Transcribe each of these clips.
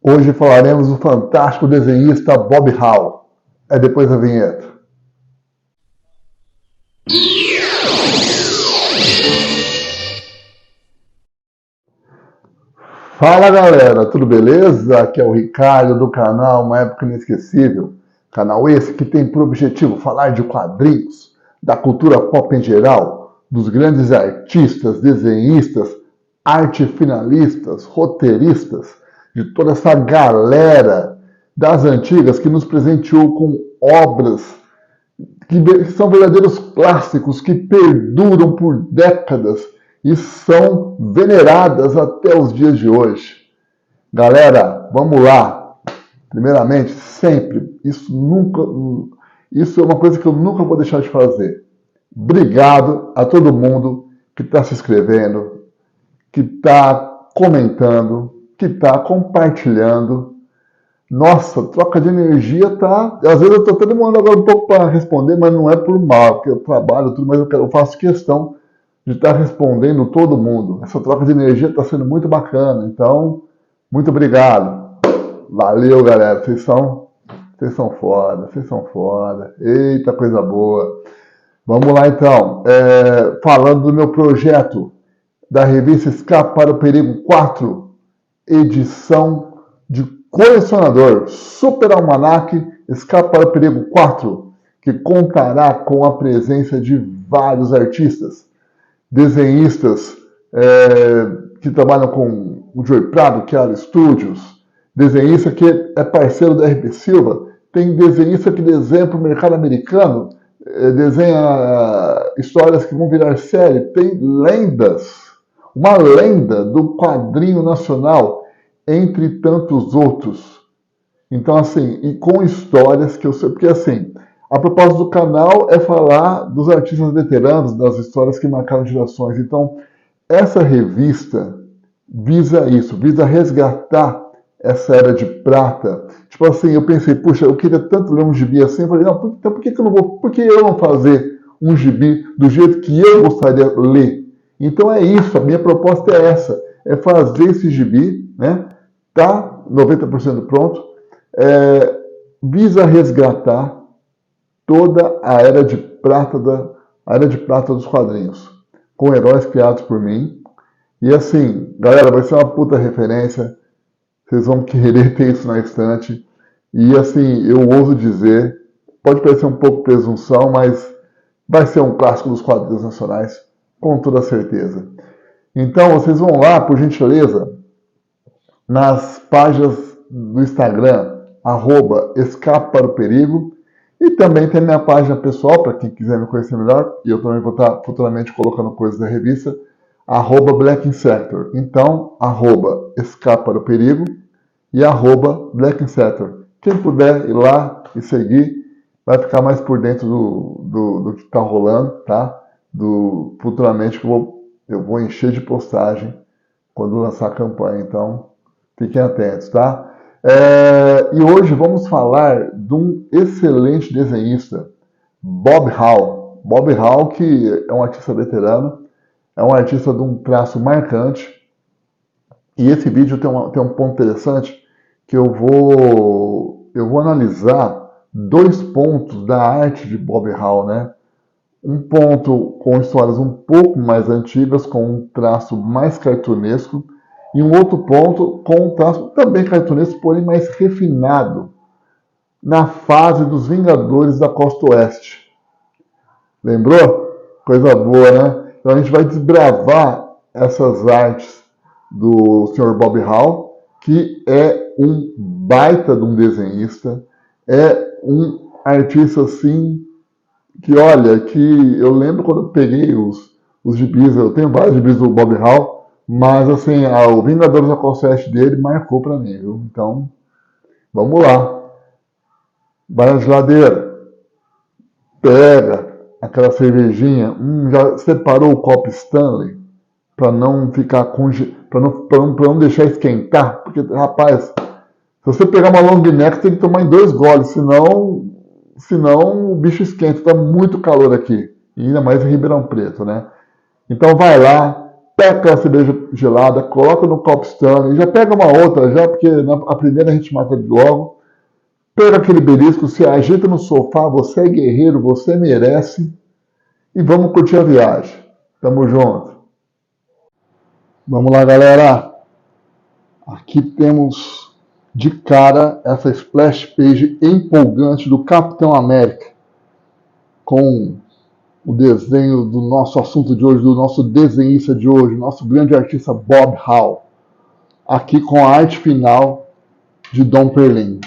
Hoje falaremos do fantástico desenhista Bob Hall. É depois da vinheta. Fala galera, tudo beleza? Aqui é o Ricardo do canal Uma Época Inesquecível. Canal esse que tem por objetivo falar de quadrinhos, da cultura pop em geral, dos grandes artistas, desenhistas, arte finalistas, roteiristas, de toda essa galera das antigas que nos presenteou com obras que são verdadeiros clássicos, que perduram por décadas e são veneradas até os dias de hoje. Galera, vamos lá. Primeiramente, sempre, isso é uma coisa que eu nunca vou deixar de fazer. Obrigado a todo mundo que está se inscrevendo, que está comentando, que está compartilhando. Nossa, troca de energia tá. Às vezes eu estou até demorando agora um pouco para responder, mas não é por mal, porque eu trabalho tudo, mas eu faço questão de estar respondendo todo mundo. Essa troca de energia está sendo muito bacana, então, muito obrigado. Valeu, galera. Vocês são foda, vocês são foda. Eita, coisa boa. Vamos lá, então. Falando do meu projeto da revista Escape para o Perigo 4, edição de colecionador, Super Almanac Escape para o Perigo 4, que contará com a presença de vários artistas, desenhistas que trabalham com o Joey Prado, Chiara Studios, desenhista que é parceiro da RP Silva, tem desenhista que desenha para o mercado americano, desenha histórias que vão virar série, tem lendas, uma lenda do quadrinho nacional, entre tantos outros. Então, assim, e com histórias que eu sei, porque assim, a propósito do canal é falar dos artistas veteranos, das histórias que marcaram gerações. Então, essa revista visa isso, visa resgatar essa era de prata. Tipo assim, eu pensei, puxa, eu queria tanto ler um gibi assim, eu falei, não, então por que eu não fazer um gibi do jeito que eu gostaria de ler? Então é isso, a minha proposta é essa, é fazer esse gibi, né? Tá 90% pronto, visa resgatar toda a era de prata dos quadrinhos, com heróis criados por mim. E assim, galera, vai ser uma puta referência. Vocês vão querer ter isso na estante. E assim, eu ouso dizer, pode parecer um pouco presunção, mas vai ser um clássico dos quadrinhos nacionais, com toda certeza. Então, vocês vão lá, por gentileza, nas páginas do Instagram, @Escape para o Perigo, e também tem a minha página pessoal, para quem quiser me conhecer melhor, e eu também vou estar futuramente colocando coisas da revista, @Black Insector. Então, @Escape para o Perigo e @Black Insector. Quem puder ir lá e seguir, vai ficar mais por dentro do que está rolando, tá? Futuramente eu vou encher de postagem quando lançar a campanha, então fiquem atentos, tá? E hoje vamos falar de um excelente desenhista, Bob Hall. Bob Hall, que é um artista veterano, é um artista de um traço marcante. E esse vídeo tem um ponto interessante que eu vou analisar dois pontos da arte de Bob Hall, né? Um ponto com histórias um pouco mais antigas, com um traço mais cartunesco, e um outro ponto com um traço também cartunesco, porém mais refinado, na fase dos Vingadores da Costa Oeste. Lembrou? Coisa boa, né? Então a gente vai desbravar essas artes do Sr. Bob Hall, que é um baita de um desenhista, é um artista assim, que olha, que eu lembro quando eu peguei os gibis, eu tenho vários gibis do Bob Hall, mas assim, o Vingadores da Costa Oeste dele marcou pra mim, viu? Então, vamos lá. Vai na geladeira, pega aquela cervejinha, já separou o copo Stanley para não ficar para não deixar esquentar, porque rapaz, se você pegar uma long neck tem que tomar em 2 goles, senão o bicho esquenta, tá muito calor aqui, e ainda mais em Ribeirão Preto, né? Então vai lá, pega aquela cerveja gelada, coloca no copo Stanley, já pega uma outra já, porque a primeira a gente mata logo. Pega aquele belisco, se ajeita no sofá, você é guerreiro, você merece. E vamos curtir a viagem. Tamo junto. Vamos lá, galera. Aqui temos de cara essa splash page empolgante do Capitão América, com o desenho do nosso assunto de hoje, do nosso desenhista de hoje, nosso grande artista Bob Hall, aqui com a arte final de Dom Perlin.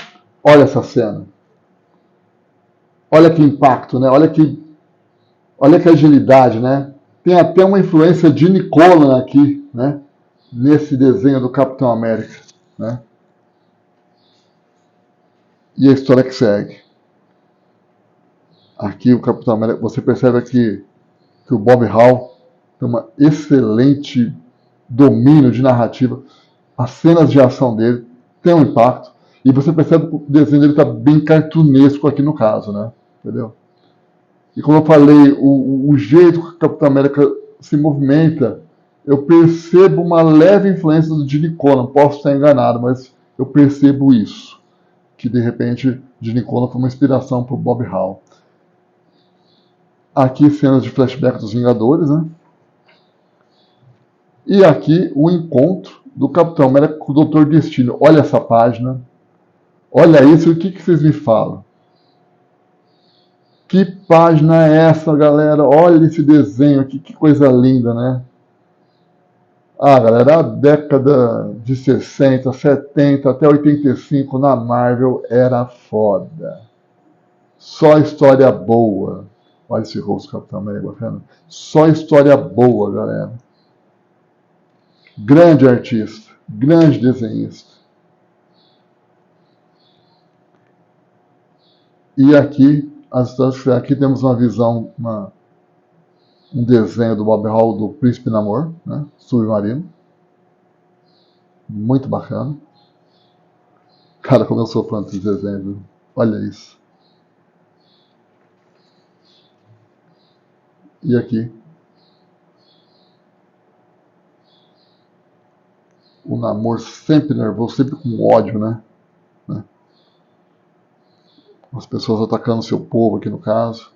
Olha essa cena. Olha que impacto, né? Olha que agilidade, né? Tem até uma influência de Nicola aqui, né? Nesse desenho do Capitão América, né? E a história que segue. Aqui o Capitão América, você percebe aqui que o Bob Hall tem uma excelente domínio de narrativa. As cenas de ação dele têm um impacto. E você percebe que o desenho dele está bem cartunesco aqui no caso, né? Entendeu? E como eu falei, o jeito que o Capitão América se movimenta, eu percebo uma leve influência do Gene Colan. Posso estar enganado, mas eu percebo isso. Que de repente Gene Colan foi uma inspiração para o Bob Hall. Aqui cenas de flashback dos Vingadores, né? E aqui o encontro do Capitão América com o Dr. Destino. Olha essa página. Olha isso, o que vocês me falam? Que página é essa, galera? Olha esse desenho aqui, que coisa linda, né? Ah, galera, a década de 60, 70 até 85 na Marvel era foda. Só história boa. Olha esse rosto, Capitão América, bacana. Só história boa, galera. Grande artista, grande desenhista. E aqui, aqui temos uma visão, um desenho do Bob Hall do Príncipe Namor, né? Submarino. Muito bacana. Cara, como eu sou fã desse desenho, olha isso. E aqui, o Namor sempre nervoso, sempre com ódio, né? As pessoas atacando seu povo aqui no caso.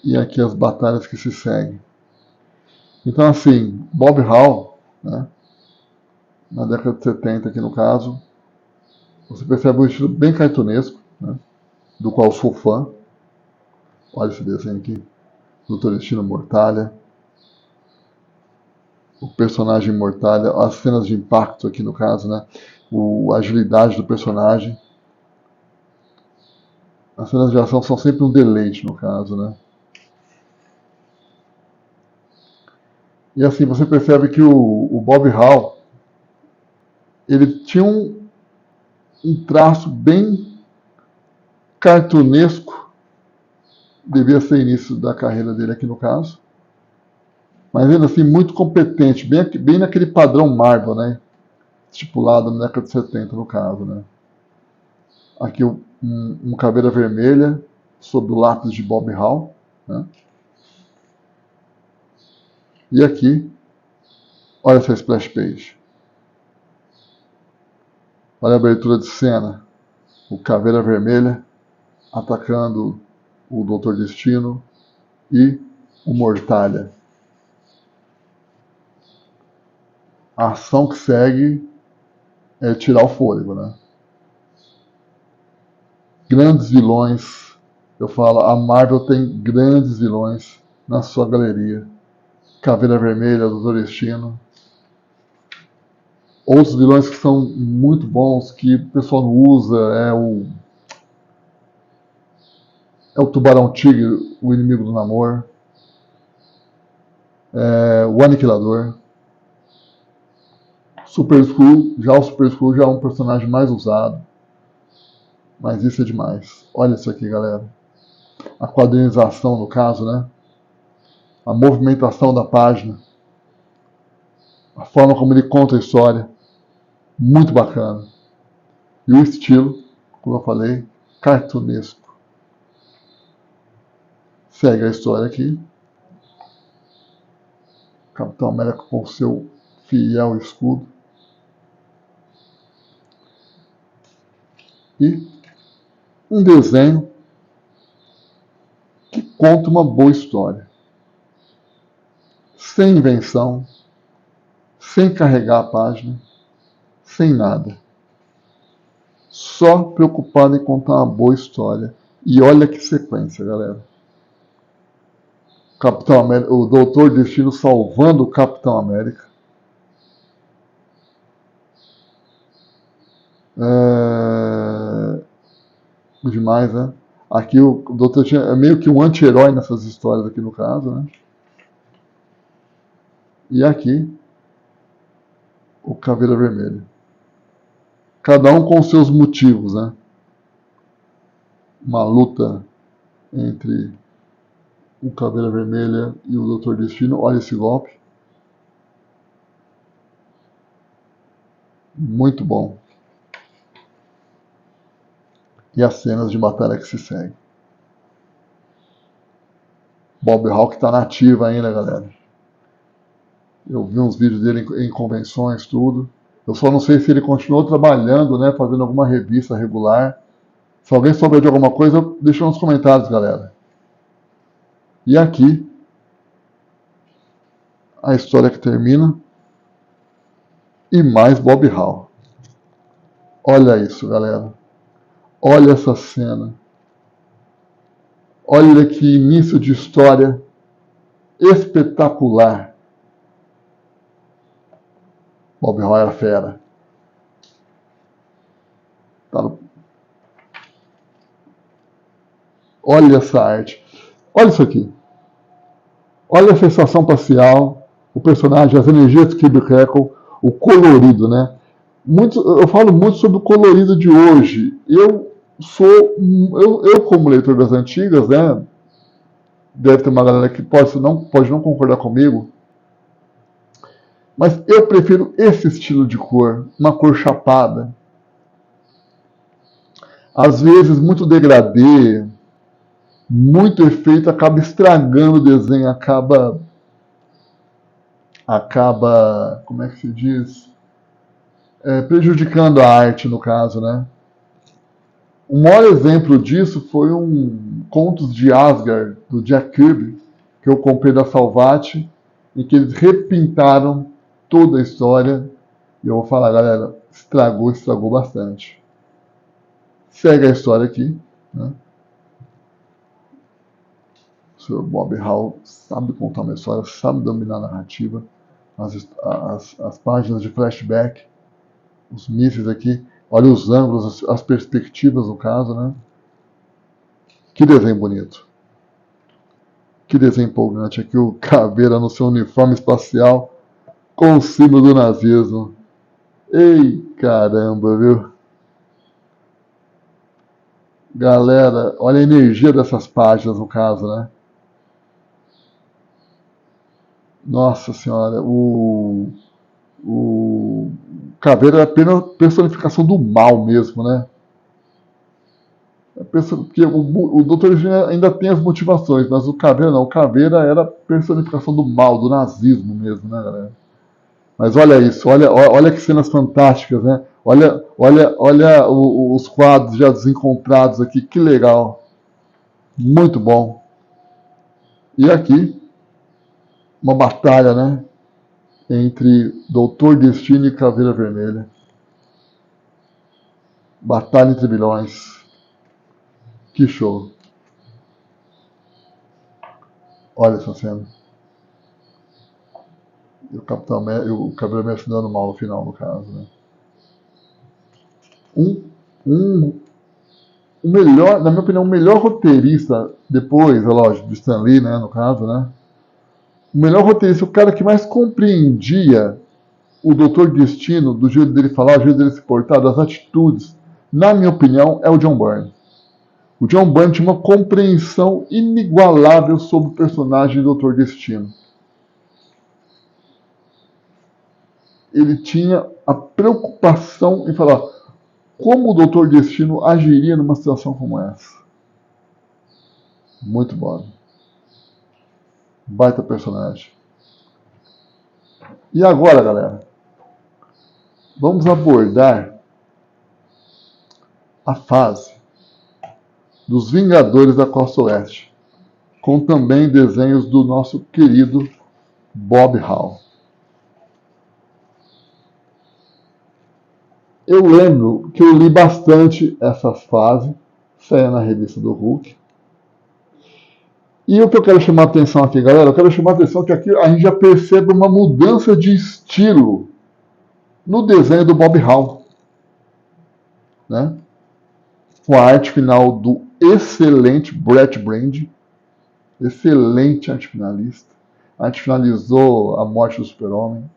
E aqui as batalhas que se seguem. Então assim, Bob Hall, né, na década de 70 aqui no caso, você percebe um estilo bem cartunesco, né, do qual sou fã. Olha esse desenho aqui, Dr. Destino Mortalha. O personagem Mortalha, as cenas de impacto aqui no caso, né, a agilidade do personagem. As cenas de ação são sempre um deleite no caso, né. E assim, você percebe que o Bob Hall, ele tinha um traço bem cartunesco, devia ser início da carreira dele aqui no caso, mas ainda assim muito competente, bem naquele padrão Marvel, né, estipulado na década de 70 no caso, né. Aqui um caveira vermelha sob o lápis de Bob Hall, né. E aqui, olha essa splash page. Olha a abertura de cena, o Caveira Vermelha atacando o Dr. Destino e o Mortalha. A ação que segue é tirar o fôlego, né? Grandes vilões, eu falo, a Marvel tem grandes vilões na sua galeria. Caveira Vermelha, Dr. Destino. Outros vilões que são muito bons, que o pessoal não usa, é o Tubarão Tigre, o inimigo do Namor. O Aniquilador. Super Skrull, o Super Skrull já é um personagem mais usado. Mas isso é demais. Olha isso aqui, galera. A quadrinização, no caso, né? A movimentação da página. A forma como ele conta a história. Muito bacana. E o estilo, como eu falei, cartunesco. Segue a história aqui. Capitão América com seu fiel escudo. E um desenho que conta uma boa história. Sem invenção, sem carregar a página, sem nada. Só preocupado em contar uma boa história. E olha que sequência, galera. Capitão América, o Doutor Destino salvando o Capitão América. Demais, né? Aqui o Doutor Destino é meio que um anti-herói nessas histórias aqui no caso, né? E aqui o Caveira Vermelha. Cada um com seus motivos, né? Uma luta entre o Caveira Vermelha e o Doutor Destino. Olha esse golpe. Muito bom. E as cenas de batalha que se seguem. Bob Hawk está nativa ainda, galera. Eu vi uns vídeos dele em convenções, tudo. Eu só não sei se ele continuou trabalhando, né, fazendo alguma revista regular. Se alguém souber de alguma coisa, deixa nos comentários, galera. E aqui, a história que termina. E mais Bob Hall. Olha isso, galera. Olha essa cena. Olha que início de história espetacular. Bob Hall era fera. Tá no... Olha essa arte. Olha isso aqui. Olha a sensação facial, o personagem, as energias de Kirby Crackle, o colorido, né? Eu falo muito sobre o colorido de hoje. Eu como leitor das antigas, né? Deve ter uma galera que pode não concordar comigo, mas eu prefiro esse estilo de cor, uma cor chapada. Às vezes muito degradê, muito efeito acaba estragando o desenho, acaba, como é que se diz? Prejudicando a arte, no caso, né? Um maior exemplo disso foi um Contos de Asgard, do Jack Kirby, que eu comprei da Salvat, em que eles repintaram toda a história. E eu vou falar, galera, estragou bastante. Segue a história aqui, né? O Sr. Bob Hall sabe contar uma história, sabe dominar a narrativa, as páginas de flashback, os mísseis aqui, olha os ângulos, as perspectivas no caso, né? Que desenho bonito. Que desenho empolgante. Aqui o Caveira no seu uniforme espacial com o símbolo do nazismo. Ei, caramba, viu? Galera, olha a energia dessas páginas no caso, né? Nossa senhora, o Caveira é apenas personificação do mal mesmo, né? Porque o Dr. Gênio ainda tem as motivações, mas o Caveira não. O Caveira era a personificação do mal, do nazismo mesmo, né, galera? Mas olha isso, olha que cenas fantásticas, né? Olha os quadros já desencontrados aqui, que legal. Muito bom. E aqui, uma batalha, né? Entre Doutor Destino e Caveira Vermelha. Batalha entre vilões. Que show. Olha essa cena. E o Capitão América, o Caveira Vermelha se dando mal no final, no caso, né? O melhor, na minha opinião, o melhor roteirista, depois, é lógico, de Stan Lee, né, no caso, né? O melhor roteirista, o cara que mais compreendia o Doutor Destino, do jeito dele falar, do jeito dele se portar, das atitudes, na minha opinião, é o John Byrne. O John Byrne tinha uma compreensão inigualável sobre o personagem do Doutor Destino. Ele tinha a preocupação em falar como o Doutor Destino agiria numa situação como essa. Muito bom. Baita personagem. E agora, galera, vamos abordar a fase dos Vingadores da Costa Oeste, com também desenhos do nosso querido Bob Hall. Eu lembro que eu li bastante essa fase, saia na revista do Hulk. E o que eu quero chamar a atenção aqui, galera, eu quero chamar a atenção que aqui a gente já percebe uma mudança de estilo no desenho do Bob Hall, né? Com a arte final do excelente Brett Brand, excelente arte finalista. A arte finalizou a morte do Super-Homem.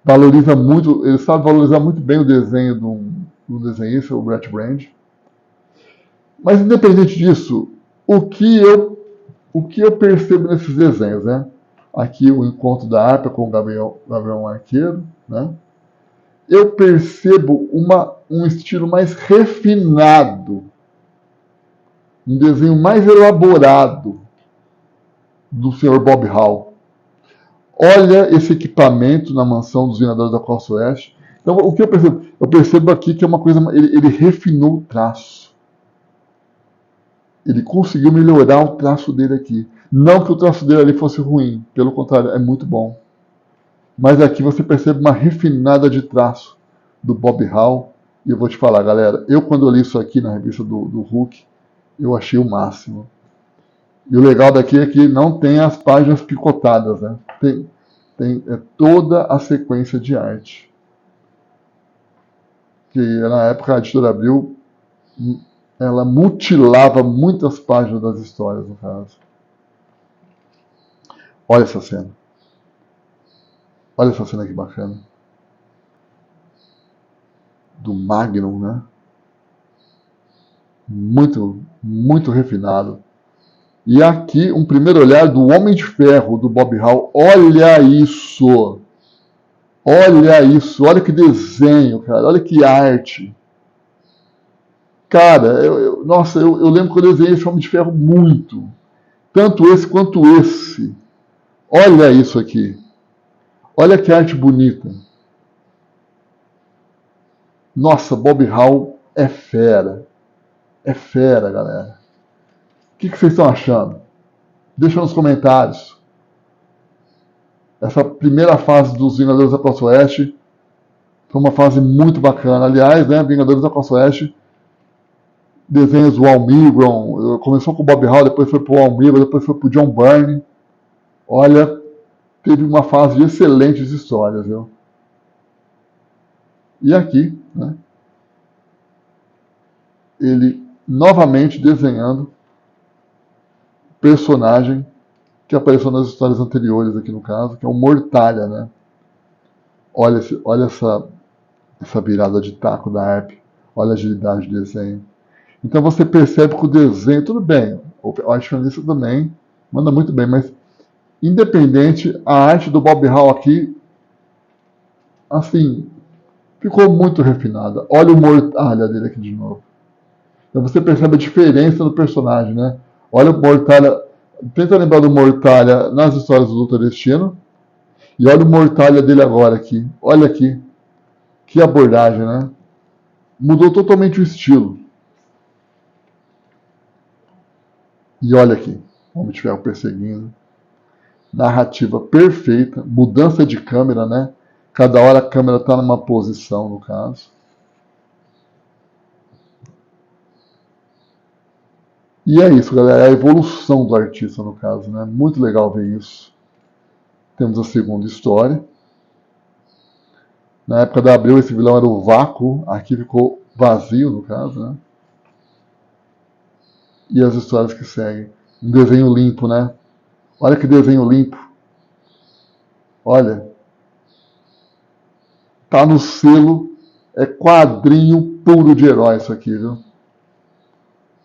Valoriza muito, ele sabe valorizar muito bem o desenho do desenhista, o Brett Brand. Mas independente disso, o que eu percebo nesses desenhos, né? Aqui o encontro da Harpa com o Gabriel Arqueiro, né? Eu percebo um estilo mais refinado, um desenho mais elaborado do Sr. Bob Hall. Olha esse equipamento na mansão dos Vingadores da Costa Oeste. Então, o que eu percebo? Eu percebo aqui que é uma coisa. Ele refinou o traço. Ele conseguiu melhorar o traço dele aqui. Não que o traço dele ali fosse ruim, pelo contrário, é muito bom. Mas aqui você percebe uma refinada de traço do Bob Hall. E eu vou te falar, galera, eu quando eu li isso aqui na revista do Hulk, eu achei o máximo. E o legal daqui é que não tem as páginas picotadas, né? Tem toda a sequência de arte. Que na época a editora Abril, ela mutilava muitas páginas das histórias, no caso. Olha essa cena. Olha essa cena que bacana. Do Magnum, né? Muito, muito refinado. E aqui um primeiro olhar do Homem de Ferro, do Bob Hall. Olha isso! Olha isso! Olha que desenho, cara! Olha que arte! Cara, nossa, eu lembro que eu desenhei esse Homem de Ferro muito. Tanto esse quanto esse. Olha isso aqui. Olha que arte bonita. Nossa, Bob Hall é fera. É fera, galera. O que vocês estão achando? Deixa nos comentários. Essa primeira fase dos Vingadores da Costa Oeste foi uma fase muito bacana. Aliás, né, Vingadores da Costa Oeste, desenhos do Al Milgrom, começou com o Bob Hall, depois foi pro Al Milgrom, depois foi pro John Byrne. Olha, teve uma fase de excelentes histórias, viu? E aqui, né, ele novamente desenhando personagem que apareceu nas histórias anteriores aqui no caso, que é o Mortalha, né? Olha essa virada de taco da Harp, olha a agilidade do desenho. Então você percebe que o desenho, tudo bem, o arte finalista também manda muito bem, mas independente, a arte do Bob Hall aqui, assim, ficou muito refinada. Olha o Mortalha dele aqui de novo. Então você percebe a diferença do personagem, né? Olha o Mortalha, tenta lembrar do Mortalha nas histórias do Doutor Destino, e olha o Mortalha dele agora aqui. Olha aqui. Que abordagem, né? Mudou totalmente o estilo. E olha aqui. O Homem de Ferro perseguindo. Narrativa perfeita. Mudança de câmera, né? Cada hora a câmera está numa posição, no caso. E é isso, galera. É a evolução do artista, no caso, né? Muito legal ver isso. Temos a segunda história. Na época da Abril, esse vilão era o Vácuo. Aqui ficou vazio, no caso, né? E as histórias que seguem. Um desenho limpo, né? Olha que desenho limpo. Olha. Tá no selo. É quadrinho puro de herói isso aqui, viu?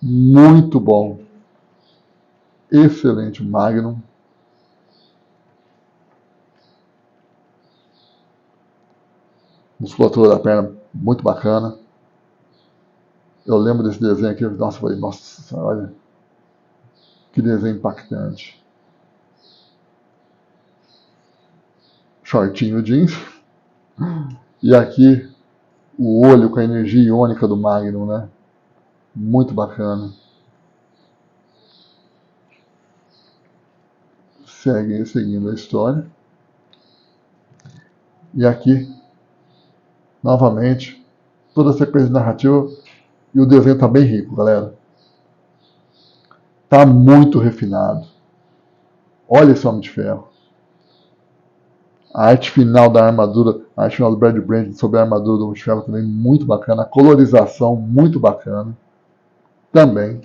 Muito bom. Excelente. Magnum. Musculatura da perna muito bacana. Eu lembro desse desenho aqui. Nossa, falei, nossa, olha. Que desenho impactante. shortinho jeans. E aqui o olho com a energia iônica do Magnum, né? Muito bacana. Seguindo a história. E aqui, novamente, toda a sequência narrativa. E o desenho tá bem rico, galera. Tá muito refinado. Olha esse Homem de Ferro. A arte final da armadura, a arte final do Brad Brand sobre a armadura do Homem de Ferro também muito bacana. A colorização muito bacana. Também.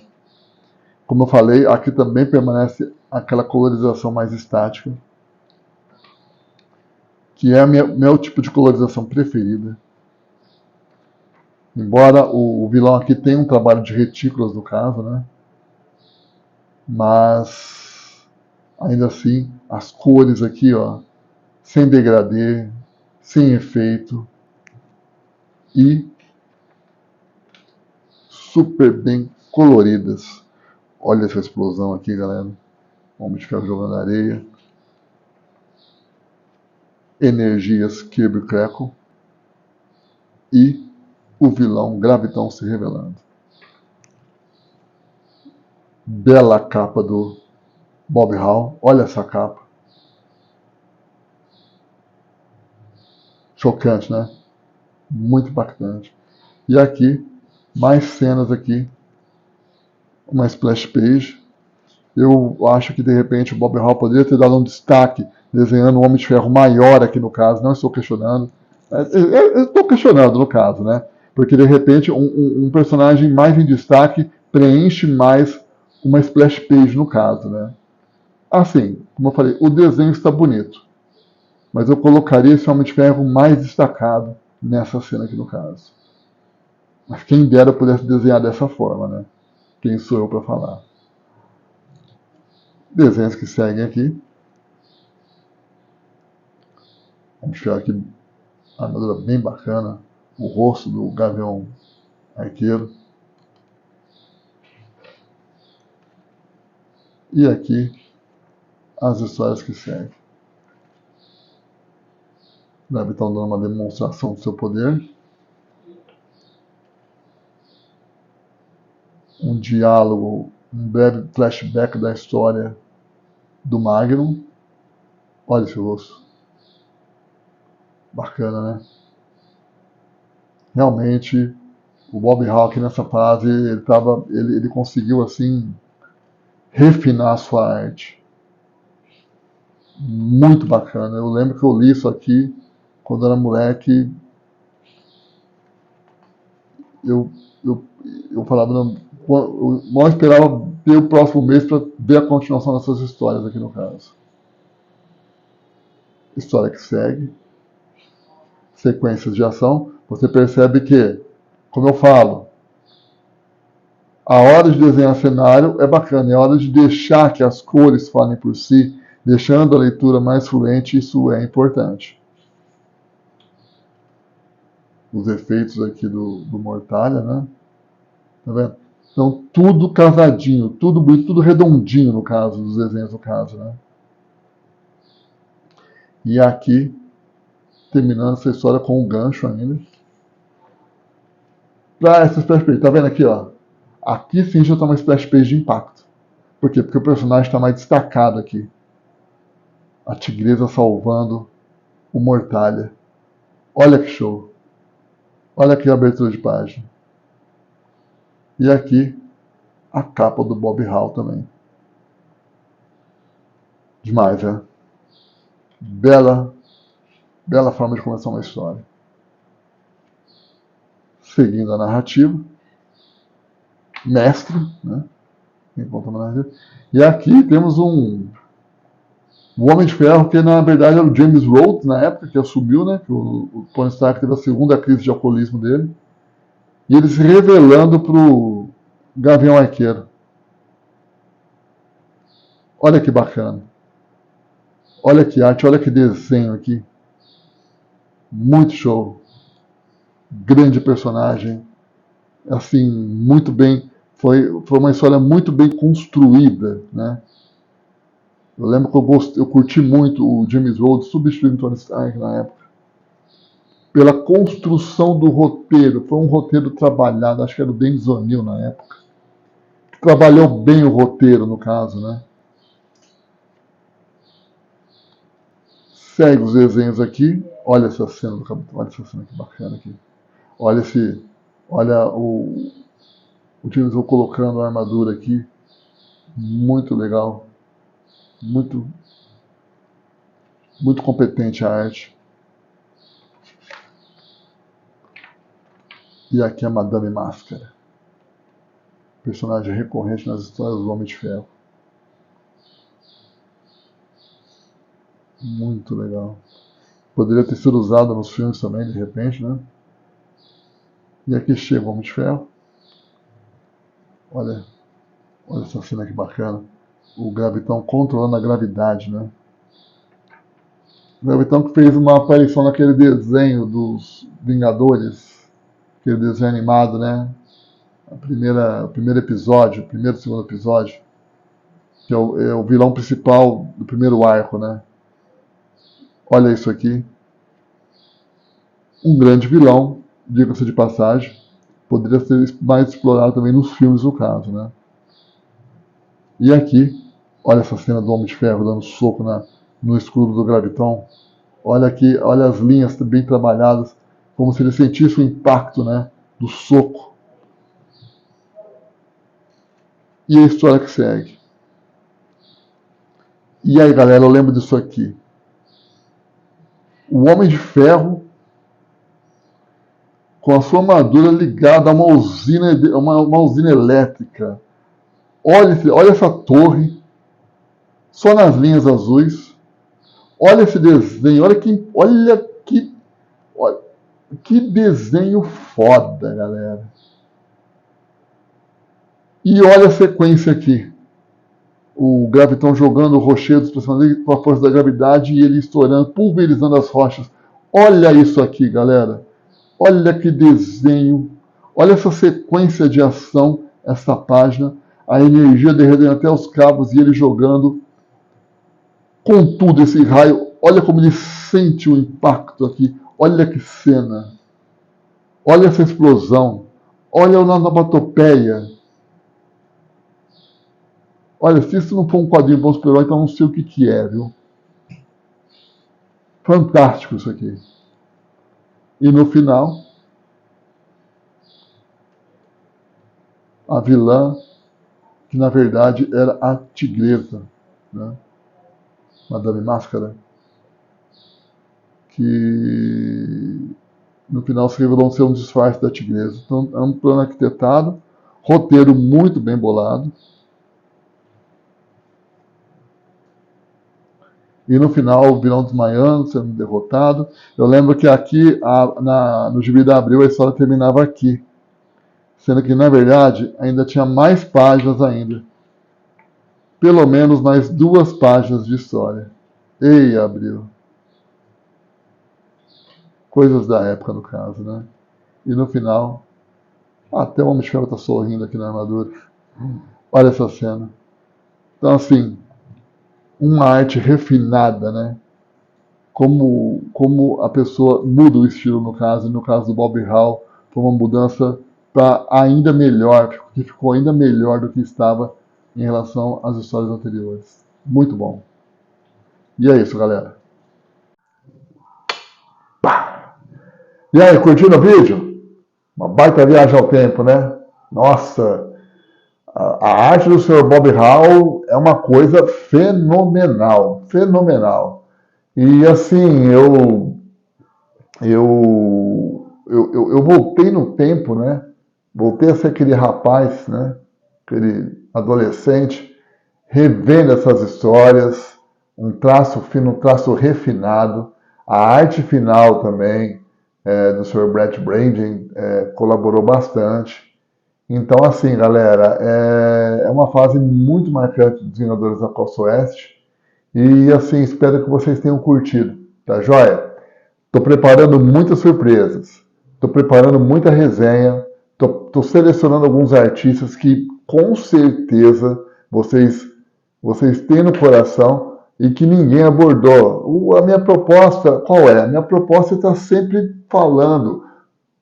Como eu falei, aqui também permanece aquela colorização mais estática, que é meu tipo de colorização preferida. Embora o vilão aqui tenha um trabalho de retículas no caso, né? Mas ainda assim, as cores aqui, ó, sem degradê, sem efeito e super bem coloridas. Olha essa explosão aqui, galera. Homem de Ferro jogando areia. Energias Kirby Crackle. E o vilão Gravitão se revelando. Bela capa do Bob Hall. Olha essa capa. Chocante, né? Muito impactante. E aqui, mais cenas aqui. Uma splash page. Eu acho que de repente o Bob Hall poderia ter dado um destaque desenhando um Homem de Ferro maior aqui no caso. Não estou questionando. Eu estou questionando no caso, né? Porque de repente um personagem mais em destaque preenche mais uma splash page no caso, né? Assim, como eu falei, o desenho está bonito. Mas eu colocaria esse Homem de Ferro mais destacado nessa cena aqui no caso. Mas quem dera eu pudesse desenhar dessa forma, né? Quem sou eu para falar? Desenhos que seguem aqui. Vamos ver aqui a armadura bem bacana. O rosto do Gavião Arqueiro. E aqui as histórias que seguem. Deve estar dando uma demonstração do seu poder. Um diálogo, um breve flashback da história do Magnum. Olha esse rosto. Bacana, né? Realmente, o Bob Hawke nessa fase, ele conseguiu assim refinar a sua arte. Muito bacana. Eu lembro que eu li isso aqui quando era moleque. Eu, eu, eu falava, não, eu mal esperava ter o próximo mês para ver a continuação dessas histórias aqui no caso. História que segue. Sequências de ação. Você percebe que, como eu falo, a hora de desenhar cenário é bacana, é a hora de deixar que as cores falem por si, deixando a leitura mais fluente, isso é importante. Os efeitos aqui do Mortalha, né? Tá vendo? Então, tudo casadinho, tudo bonito, tudo redondinho no caso, dos desenhos no caso, né? E aqui, terminando essa história com um gancho ainda. Pra essa splash page, tá vendo aqui, ó? Aqui sim já tá uma splash page de impacto. Por quê? Porque o personagem está mais destacado aqui. A tigresa salvando o Mortalha. Olha que show. Olha aqui a abertura de página. E aqui a capa do Bob Hall também. Demais, né? Bela forma de começar uma história. Seguindo a narrativa. Mestre, né? E aqui temos o Homem de Ferro, que na verdade era o James Rhodes, na época, que assumiu, né? Que o Tony Stark teve a segunda crise de alcoolismo dele. E ele se revelando pro Gavião Arqueiro. Olha que bacana. Olha que arte, olha que desenho aqui. Muito show. Grande personagem. Assim, muito bem. Foi uma história muito bem construída, né? Eu lembro que eu curti muito o James Rhodes substituindo Tony Stark na época. Pela construção do roteiro. Foi um roteiro trabalhado, acho que era o Dennis O'Neil na época. Trabalhou bem o roteiro, no caso, né? Segue os desenhos aqui. Olha essa cena do Capitão. Olha essa cena que bacana aqui. Olha esse. Olha o James O'Neil colocando a armadura aqui. Muito legal. Muito competente a arte. E aqui a Madame Máscara. Personagem recorrente nas histórias do Homem de Ferro. Muito legal. Poderia ter sido usado nos filmes também, de repente, né? E aqui chega o Homem de Ferro. Olha essa cena que bacana. O Gravitão controlando a gravidade, né? O Gravitão que fez uma aparição naquele desenho dos Vingadores. Aquele desenho animado, né? O primeiro episódio, o primeiro e segundo episódio. Que é o vilão principal do primeiro arco, né? Olha isso aqui. Um grande vilão, diga-se de passagem. Poderia ser mais explorado também nos filmes, no caso, né? E aqui, olha essa cena do Homem de Ferro dando soco no escudo do Gravitão. Olha aqui, olha as linhas bem trabalhadas, como se ele sentisse o impacto, né, do soco. E a história que segue. E aí, galera, eu lembro disso aqui. O Homem de Ferro com a sua armadura ligada a uma usina elétrica. Olha essa torre, só nas linhas azuis. Olha esse desenho, olha que desenho foda, galera. E olha a sequência aqui. O Gravitão jogando o rochedos para cima dele com a força da gravidade e ele estourando, pulverizando as rochas. Olha isso aqui, galera. Olha que desenho. Olha essa sequência de ação, essa página. A energia derretendo até os cabos e ele jogando com tudo esse raio. Olha como ele sente o impacto aqui. Olha que cena. Olha essa explosão. Olha a onomatopeia. Olha, se isso não for um quadrinho bom super-herói, então não sei o que é, viu? Fantástico isso aqui. E no final, a vilã, que na verdade era a Tigresa, né? Madame Máscara, que no final se revelou ser um disfarce da Tigresa. Então é um plano arquitetado, roteiro muito bem bolado. E no final o vilão desmaiando, sendo derrotado. Eu lembro que aqui, no Gibi da Abril, a história terminava aqui. Sendo que, na verdade, ainda tinha mais páginas ainda. Pelo menos mais 2 páginas de história. Ei, Abril. Coisas da época, no caso, né? E no final, até o Homem de Ferro está sorrindo aqui na armadura. Olha essa cena. Então, assim, uma arte refinada, né? Como a pessoa muda o estilo, no caso. E no caso do Bob Hall, foi uma mudança para ainda melhor, que ficou ainda melhor do que estava em relação às histórias anteriores. Muito bom. E é isso, galera. E aí, curtindo o vídeo? Uma baita viagem ao tempo, né? Nossa, a arte do Sr. Bob Hall é uma coisa fenomenal, fenomenal. E assim, eu voltei no tempo, né? Voltei a ser aquele rapaz, né? Aquele adolescente, revendo essas histórias, um traço fino, um traço refinado. A arte final também do Sr. Brett Branding colaborou bastante. Então, assim, galera, é uma fase muito marcante dos Vingadores da Costa Oeste. E, assim, espero que vocês tenham curtido, tá joia? Estou preparando muitas surpresas, estou preparando muita resenha, estou selecionando alguns artistas que, com certeza, vocês vocês têm no coração e que ninguém abordou. A minha proposta, qual é? A minha proposta é estar sempre falando,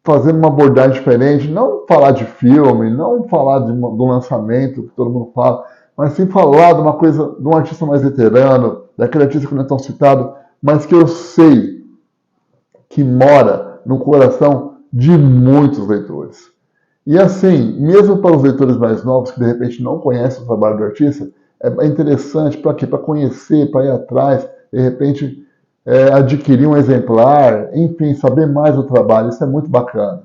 fazendo uma abordagem diferente, não falar de filme, não falar do lançamento que todo mundo fala, mas sim falar de uma coisa, de um artista mais veterano, daquele artista que não é tão citado, mas que eu sei que mora no coração de muitos leitores. E assim, mesmo para os leitores mais novos que de repente não conhecem o trabalho do artista, é interessante para quê? Para conhecer, para ir atrás, de repente adquirir um exemplar, enfim, saber mais do trabalho. Isso é muito bacana.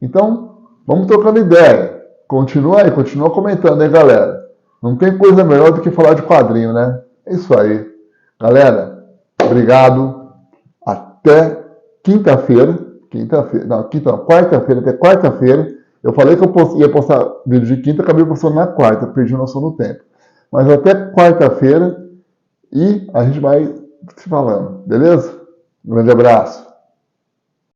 Então, vamos trocando ideia. Continua aí, continua comentando, hein, galera? Não tem coisa melhor do que falar de quadrinho, né? É isso aí. Galera, obrigado. Até quinta-feira. Quinta-feira, não, quinta, quarta-feira, até quarta-feira. Eu falei que eu ia postar vídeo de quinta, acabei postando na quarta, perdi noção do tempo. Mas até quarta-feira e a gente vai se falando, beleza? Um grande abraço.